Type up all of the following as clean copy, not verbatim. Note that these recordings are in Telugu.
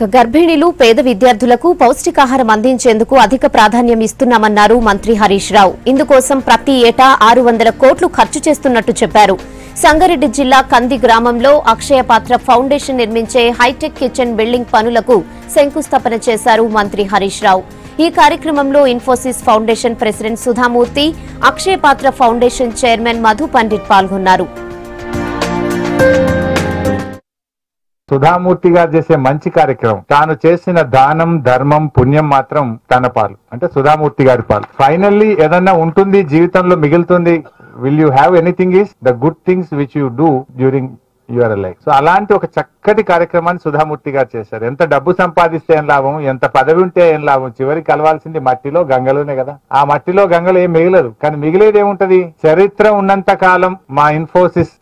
గర్భిణీలు పేద విద్యార్థులకు పౌష్టికాహారం అందించేందుకు అధిక ప్రాధాన్యం ఇస్తున్నామన్నారు మంత్రి హరీష్ రావు. ఇందుకోసం ప్రతి ఏటా 600 కోట్లు ఖర్చు చేస్తున్నట్టు చెప్పారు. సంగారెడ్డి జిల్లా కంది గ్రామంలో అక్షయ పాత్ర ఫౌండేషన్ నిర్మించే హైటెక్ కిచెన్ బిల్డింగ్ పనులకు శంకుస్థాపన చేశారు మంత్రి హరీష్ రావు. ఈ కార్యక్రమంలో ఇన్ఫోసిస్ ఫౌండేషన్ ప్రెసిడెంట్ సుధామూర్తి, అక్షయ పాత్ర ఫౌండేషన్ చైర్మన్ మధు పండిట్ పాల్గొన్నారు. సుధామూర్తి గారు చేసే మంచి కార్యక్రమం, తాను చేసిన దానం ధర్మం పుణ్యం మాత్రం తన పాలు, అంటే సుధామూర్తి గారి పాలు. ఫైనల్లీ ఏదన్నా ఉంటుంది జీవితంలో మిగులుతుంది. Will you have anything is the good things which you do during your life. So అలాంటి ఒక చక్కటి కార్యక్రమాన్ని సుధామూర్తి గారు చేశారు. ఎంత డబ్బు సంపాదిస్తే ఏం లాభం, ఎంత పదవి ఉంటే ఏం లాభం, చివరికి కలవాల్సింది మట్టిలో గంగలోనే కదా. ఆ మట్టిలో గంగలో ఏం మిగలదు. కానీ మిగిలేది ఏముంటది? చరిత్ర ఉన్నంత కాలం మా ఇన్ఫోసిస్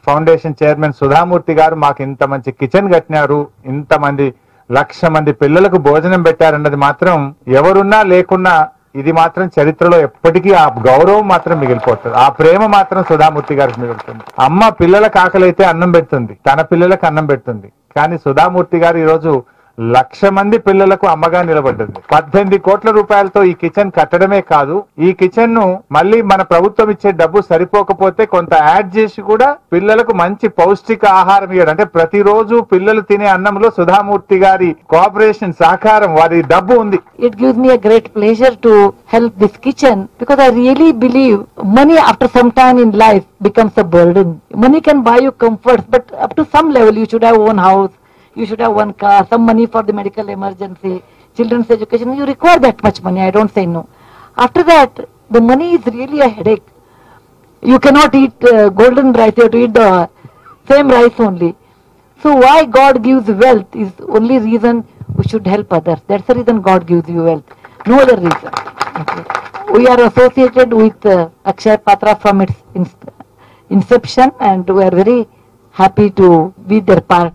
ఫౌండేషన్ చైర్మన్ సుధామూర్తి గారు మాకు ఇంత మంచి కిచెన్ కట్టినారు, ఇంతమంది 1,00,000 మంది పిల్లలకు భోజనం పెట్టారన్నది మాత్రం ఎవరున్నా లేకున్నా ఇది మాత్రం చరిత్రలో ఎప్పటికీ ఆ గౌరవం మాత్రం మిగిలిపోతుంది. ఆ ప్రేమ మాత్రం సుధామూర్తి గారికి మిగులుతుంది. అమ్మ పిల్లలకు ఆకలైతే అన్నం పెడుతుంది, తన పిల్లలకు అన్నం పెడుతుంది. కానీ సుధామూర్తి గారు ఈరోజు 1,00,000 మంది పిల్లలకు అమ్మగా నిలబడ్డది. 18 కోట్ల రూపాయలతో ఈ కిచెన్ కట్టడమే కాదు, ఈ కిచెన్ ను మళ్ళీ మన ప్రభుత్వం ఇచ్చే డబ్బు సరిపోకపోతే కొంత యాడ్ చేసి కూడా పిల్లలకు మంచి పౌష్టిక ఆహారం ఇవ్వడం. అంటే ప్రతిరోజు పిల్లలు తినే అన్నంలో సుధామూర్తి గారి కోఆపరేషన్, సహకారం, వారి డబ్బు ఉంది. It gives me a great pleasure to help this kitchen because I really believe money after some time in life becomes a burden. Money can buy you comforts, but up to some level you should have own house. You should have one car, some money for the medical emergency, children's education. You require that much money. I don't say no. After that, the money is really a headache. You cannot eat golden rice. You have to eat the same rice only. So why God gives wealth is only reason we should help others. That's the reason God gives you wealth. No other reason. Okay. We are associated with Akshaya Patra from its inception, and we are very happy to be their part.